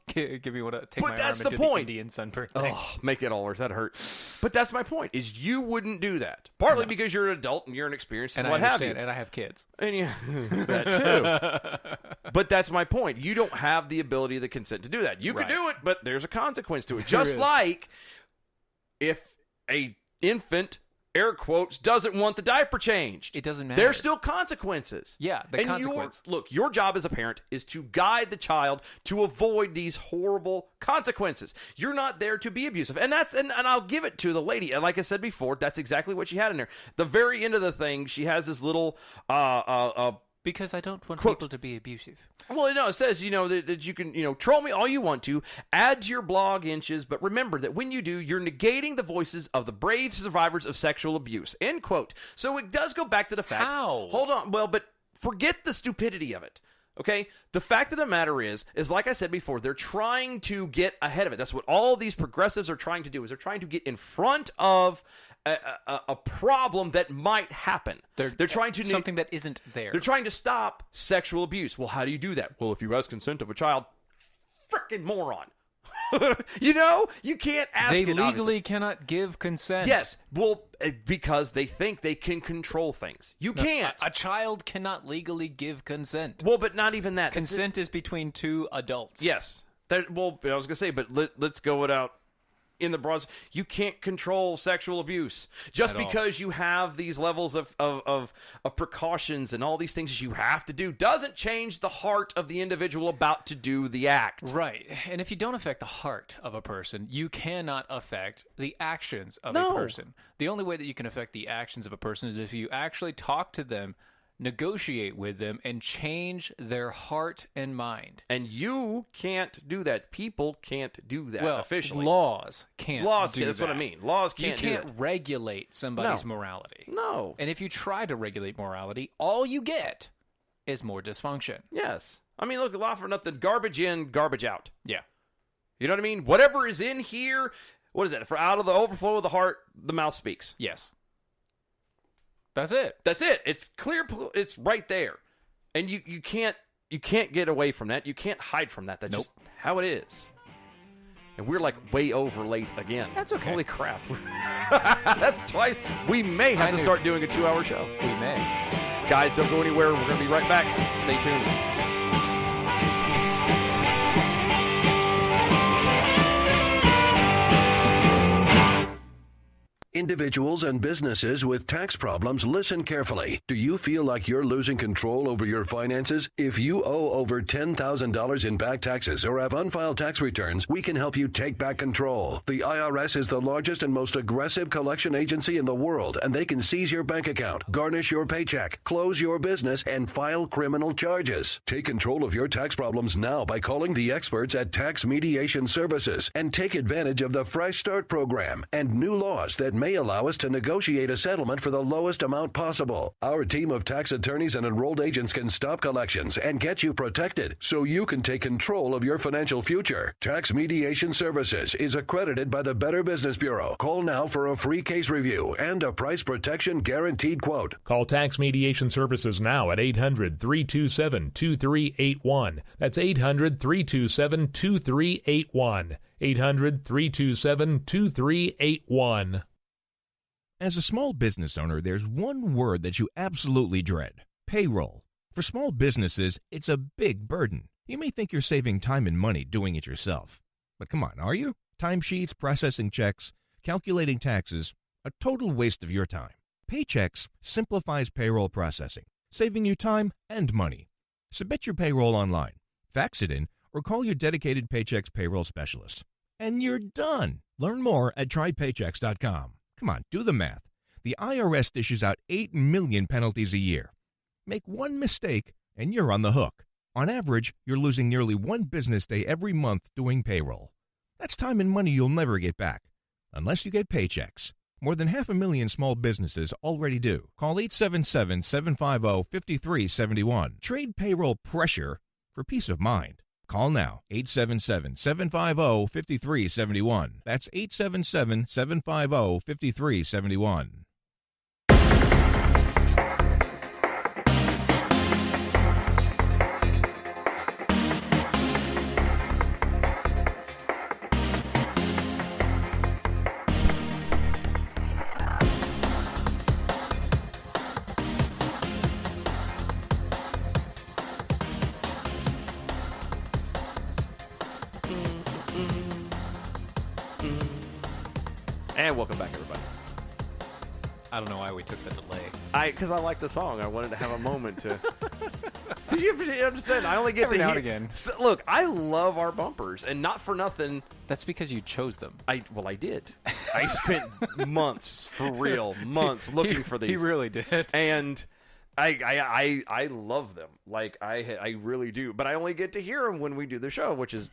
Give me one. Take my arm and do point. The Indian sunburn thing. Oh, make it all worse. That hurt. But that's my point. Is you wouldn't do that. Partly because you're an adult and you're an experienced and what have you. And I have kids. And yeah, that too. But that's my point. You don't have the ability, the consent to do that. You could do it, but there's a consequence to it. Just like if a infant air quotes, doesn't want the diaper changed. It doesn't matter. There's still consequences. Yeah, the consequence. Your job as a parent is to guide the child to avoid these horrible consequences. You're not there to be abusive. And I'll give it to the lady. And like I said before, that's exactly what she had in there. The very end of the thing, she has this little because I don't want quote, people to be abusive. Well, no, it says, that you can, troll me all you want to, add to your blog inches, but remember that when you do, you're negating the voices of the brave survivors of sexual abuse, end quote. So it does go back to the fact. How? Hold on. Well, but forget the stupidity of it. Okay? The fact of the matter is like I said before, they're trying to get ahead of it. That's what all these progressives are trying to do, is they're trying to get in front of a problem that might happen. They're trying to something that isn't there. They're trying to stop sexual abuse. Well, how do you do that? Well, if you ask consent of a child, frickin' moron. You can't ask They it, legally obviously. cannot give consent. Yes, well, because they think they can control things. You can't. A child cannot legally give consent. Well, but not even that. Consent is between two adults. Yes. I was going to say, but let's go it out. In the broad, you can't control sexual abuse just because you have these levels of precautions and all these things that you have to do doesn't change the heart of the individual about to do the act. Right. And if you don't affect the heart of a person, you cannot affect the actions of a person. The only way that you can affect the actions of a person is if you actually talk to them, negotiate with them, and change their heart and mind. And you can't do that. People can't do that officially. Laws can't do that's that. what I mean. Laws can't do that. You can't regulate somebody's morality. No. And if you try to regulate morality, all you get is more dysfunction. Yes. I mean, look, law for nothing. Garbage in, garbage out. Yeah. You know what I mean? Whatever is in here, what is that? For out of the overflow of the heart, the mouth speaks. Yes. That's it. That's it. It's clear. It's right there, and you can't get away from that. You can't hide from that. That's just how it is. And we're like way over late again. That's okay. Holy crap! That's twice. We may have to start doing a 2-hour show. We may. Guys, don't go anywhere. We're going to be right back. Stay tuned. Individuals and businesses with tax problems, listen carefully. Do you feel like you're losing control over your finances? If you owe over $10,000 in back taxes or have unfiled tax returns, we can help you take back control. The IRS is the largest and most aggressive collection agency in the world, and they can seize your bank account, garnish your paycheck, close your business, and file criminal charges. Take control of your tax problems now by calling the experts at Tax Mediation Services and take advantage of the Fresh Start program and new laws that may allow us to negotiate a settlement for the lowest amount possible. Our team of tax attorneys and enrolled agents can stop collections and get you protected so you can take control of your financial future. Tax Mediation Services is accredited by the Better Business Bureau. Call now for a free case review and a price protection guaranteed quote. Call Tax Mediation Services now at 800-327-2381. That's 800-327-2381. 800-327-2381. As a small business owner, there's one word that you absolutely dread: payroll. For small businesses, it's a big burden. You may think you're saving time and money doing it yourself. But come on, are you? Timesheets, processing checks, calculating taxes, a total waste of your time. Paychex simplifies payroll processing, saving you time and money. Submit your payroll online, fax it in, or call your dedicated Paychex payroll specialist. And you're done. Learn more at trypaychex.com. Come on, do the math. The IRS dishes out 8 million penalties a year. Make one mistake, and you're on the hook. On average, you're losing nearly one business day every month doing payroll. That's time and money you'll never get back, unless you get Paychex. More than 500,000 small businesses already do. Call 877-750-5371. Trade payroll pressure for peace of mind. Call now, 877-750-5371. That's 877-750-5371. And welcome back, everybody. I don't know why we took the delay. Because I like the song. I wanted to have a moment to. You understand? I only get Every to now hear. and again. So, look, I love our bumpers, and not for nothing. That's because you chose them. I did. I spent months, for real, looking for these. He really did. And I love them. Like I really do. But I only get to hear them when we do the show, which is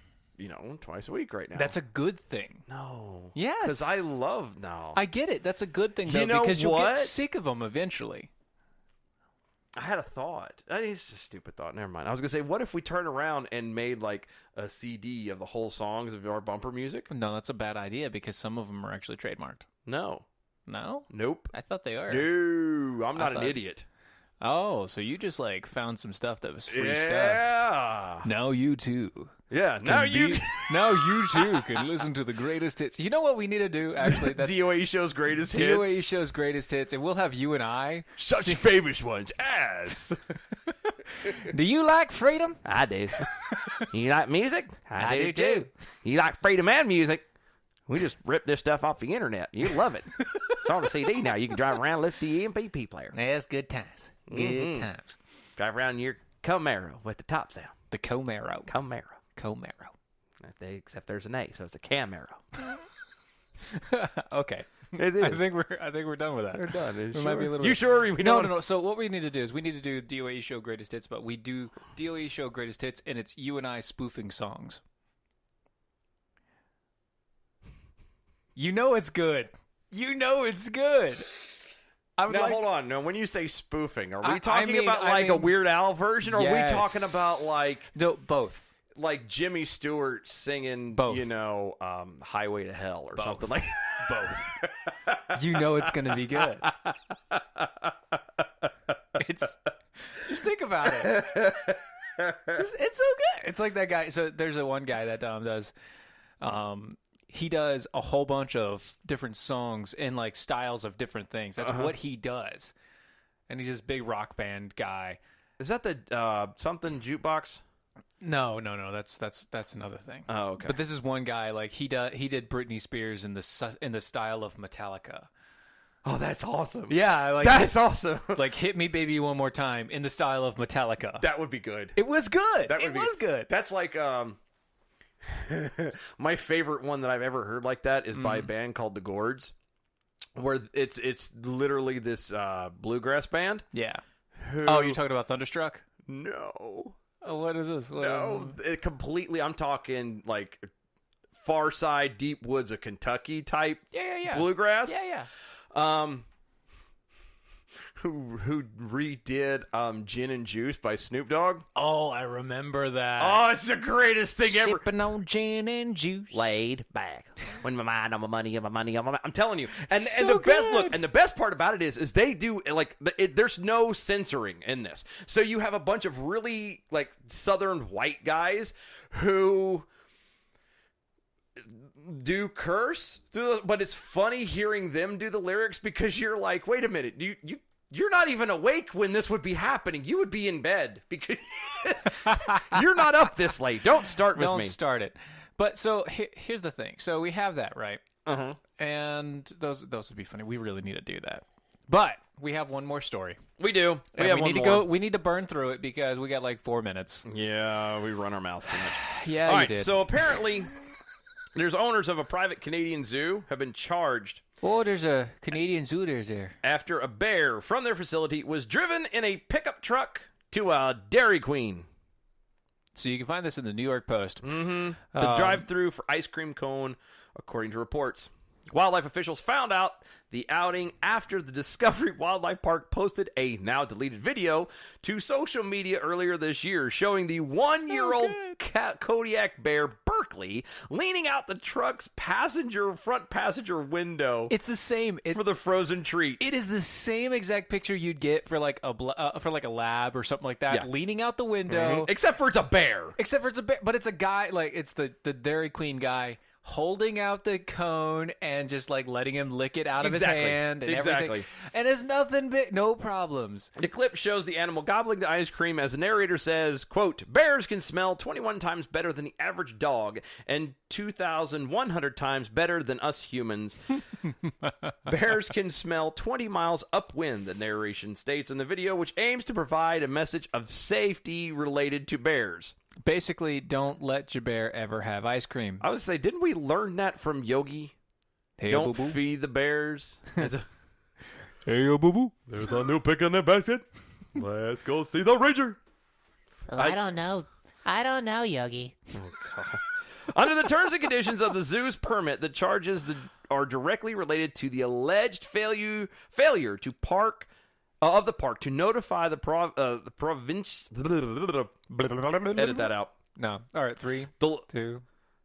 twice a week right now. That's a good thing. No. Yes. Because I love now. I get it. That's a good thing, though, You know because you'll what? get sick of them eventually. I had a thought. It's a stupid thought. Never mind. I was going to say, what if we turn around and made like a CD of the whole songs of our bumper music? No, that's a bad idea because some of them are actually trademarked. No. No? Nope. I thought they are. No. I'm not an idiot. Oh, so you just like found some stuff that was free stuff. Yeah. Now you too. Yeah. Now you too can listen to the greatest hits. You know what we need to do? Actually, that's DOA Show's greatest hits. DOA Show's greatest hits, and we'll have you and I Such famous ones as. Do you like freedom? I do. You like music? I do too. You like freedom and music? We just ripped this stuff off the internet. You love it. It's on a CD now. You can drive around, lift the MP player. Yeah, it's good times. Good times. Drive around in your Camaro with the top down. The Camaro. Camaro. Except there's an A, so it's a Camaro. Okay. It is. I think we're done with that. We're done. Might be a little you bit- sure? No. So what we need to do is we need to do DOA Show Greatest Hits, but we do DOA Show Greatest Hits, and it's you and I spoofing songs. You know it's good. Hold on. No, when you say spoofing, are we I talking mean- about I like a mean- Weird Al version, or are we Yes. talking about like No, both. like Jimmy Stewart singing, Both. Highway to Hell or Both. something like Both. You know it's gonna be good. Just think about it. It's so good. It's like that guy. So there's one guy that does. He does a whole bunch of different songs in like styles of different things. That's what he does, and he's this big rock band guy. Is that the something jukebox? No. That's another thing. Oh, okay. But this is one guy. Like he did Britney Spears in the style of Metallica. Oh, that's awesome. Yeah, like That's awesome. like "Hit Me, Baby, One More Time" in the style of Metallica. That would be good. It was good. That would be good. That's like my favorite one that I've ever heard like that is by a band called The Gourds, where it's literally this bluegrass band. Yeah. Who, Oh, you're talking about Thunderstruck? No. Oh, what is this? No, it completely. I'm talking like Far Side, Deep Woods of Kentucky type bluegrass. Yeah. Who redid Gin and Juice by Snoop Dogg. Oh, I remember that. Oh, it's the greatest thing ever. Sipping on gin and juice. Laid back. When my mind on my money on my money on my mind. I'm telling you. And So the best good. look, and the best part about it is they do like there's no censoring in this. So you have a bunch of really like southern white guys who do curse but it's funny hearing them do the lyrics because you're like, wait a minute, you're not even awake when this would be happening. You would be in bed because you're not up this late. Don't start with me. Don't start it. But so here's the thing. So we have that, right? Uh-huh. And those would be funny. We really need to do that. But we have one more story. We do. And have we one need more. to go. We need to burn through it because we got like 4 minutes. Yeah, we run our mouths too much. Yeah, All you right, did. so apparently there's owners of a private Canadian zoo have been charged Oh, there's a Canadian zoo there. after a bear from their facility was driven in a pickup truck to a Dairy Queen. So you can find this in the New York Post. The drive-through for ice cream cone, according to reports. Wildlife officials found out the outing after the Discovery Wildlife Park posted a now-deleted video to social media earlier this year showing the one-year-old Kodiak bear Berkeley leaning out the truck's front passenger window. It's the same. For the frozen treat. It is the same exact picture you'd get for like a lab or something like that, Yeah. leaning out the window. Except for it's a bear. Except for it's a bear, but it's a guy, like it's the Dairy Queen guy holding out the cone and just like letting him lick it out of his hand and Exactly. everything. And it's nothing but no problems. The clip shows the animal gobbling the ice cream as the narrator says, quote, "Bears can smell 21 times better than the average dog and 2,100 times better than us humans. Bears can smell 20 miles upwind," the narration states in the video, which aims to provide a message of safety related to bears. Basically, don't let your bear ever have ice cream. I would say, didn't we learn that from Yogi? Hey, Don't boo-boo. feed the bears. Hey, yo, boo-boo. There's a new pick in that basket. Let's go see the Ranger. Oh, I don't know. I don't know, Yogi. Under the terms and conditions of the zoo's permit, the charges are directly related to the alleged failure to park of the park to notify the province. Edit that out. No. All right, 3, The 2,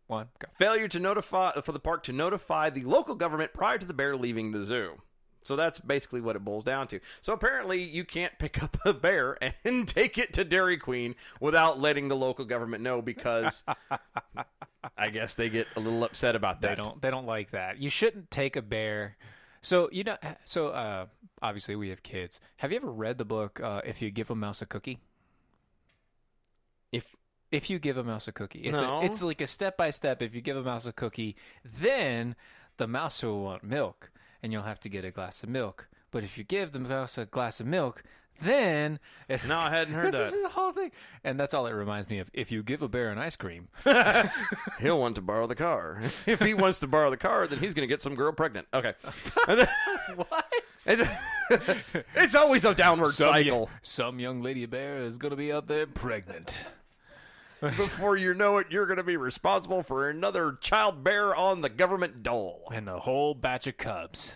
1, go. failure to notify for the park to notify the local government prior to the bear leaving the zoo. So that's basically what it boils down to. So apparently you can't pick up a bear and take it to Dairy Queen without letting the local government know, because I guess they get a little upset about that. They don't like that. You shouldn't take a bear. So obviously we have kids. Have you ever read the book If You Give a Mouse a Cookie? If you give a mouse a cookie. It's like a step-by-step. If you give a mouse a cookie, then the mouse will want milk, and you'll have to get a glass of milk. But if you give the mouse a glass of milk, then... No, I hadn't heard that. This is the whole thing. And that's all it reminds me of. If you give a bear an ice cream... He'll want to borrow the car. If he wants to borrow the car, then he's going to get some girl pregnant. Okay. What? It's always a downward cycle. Some young lady bear is going to be out there pregnant. Before you know it, you're going to be responsible for another child bear on the government dole. And a whole batch of cubs.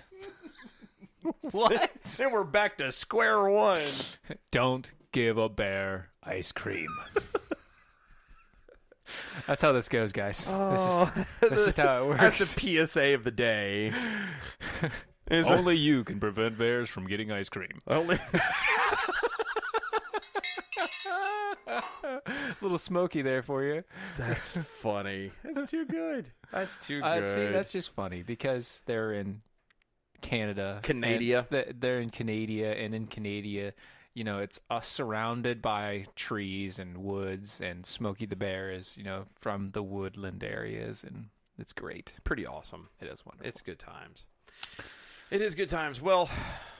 What? And we're back to square one. Don't give a bear ice cream. That's how this goes, guys. This is how it works. That's the PSA of the day. Only you can prevent bears from getting ice cream. Only... A little smoky there for you. That's funny. That's too good. That's too good. See, that's just funny because they're in Canada. They're in Canada, and in Canada, you know, it's surrounded by trees and woods, and Smokey the Bear is, you know, from the woodland areas, and it's great. Pretty awesome. It is wonderful. It's good times. It is good times. Well,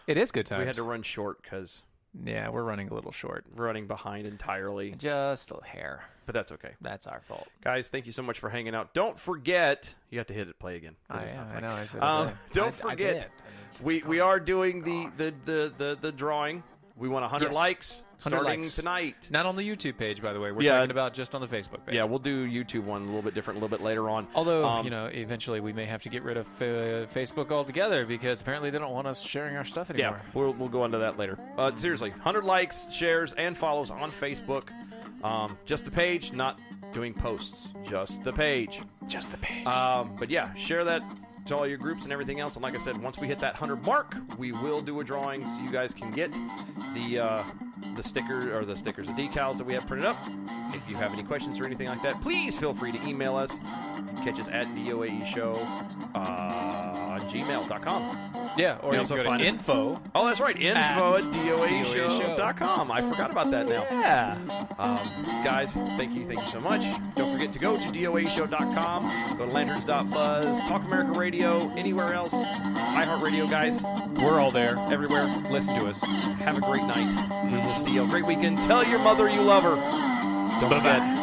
it is good times. We had to run short because... Yeah, we're running a little short. Running behind entirely. Just a hair. But that's okay. That's our fault. Guys, thank you so much for hanging out. Don't forget, you have to hit it play again. I know. Don't forget, we are doing the drawing. We want 100 likes starting tonight. Not on the YouTube page, by the way. We're talking about just on the Facebook page. Yeah, we'll do YouTube one a little bit different, a little bit later on. Although, you know, eventually we may have to get rid of Facebook altogether because apparently they don't want us sharing our stuff anymore. Yeah, we'll go into that later. Seriously, 100 likes, shares, and follows on Facebook. Just the page, not doing posts. Just the page. Just the page. But yeah, share that to all your groups and everything else. And like I said, once we hit that 100 mark, we will do a drawing so you guys can get the decals that we have printed up. If you have any questions or anything like that, please feel free to email us. Catch us at DOAEshow on gmail.com. Yeah, or you also go to info. Oh, that's right. Info at DOAEshow.com. I forgot about that now. Yeah. Guys, thank you so much. Don't forget to go to DOAEshow.com. Go to Lanterns.buzz, Talk America Radio, anywhere else. iHeartRadio, guys. We're all there. Everywhere. Listen to us. Have a great night. We will see you. A great weekend. Tell your mother you love her. Don't forget.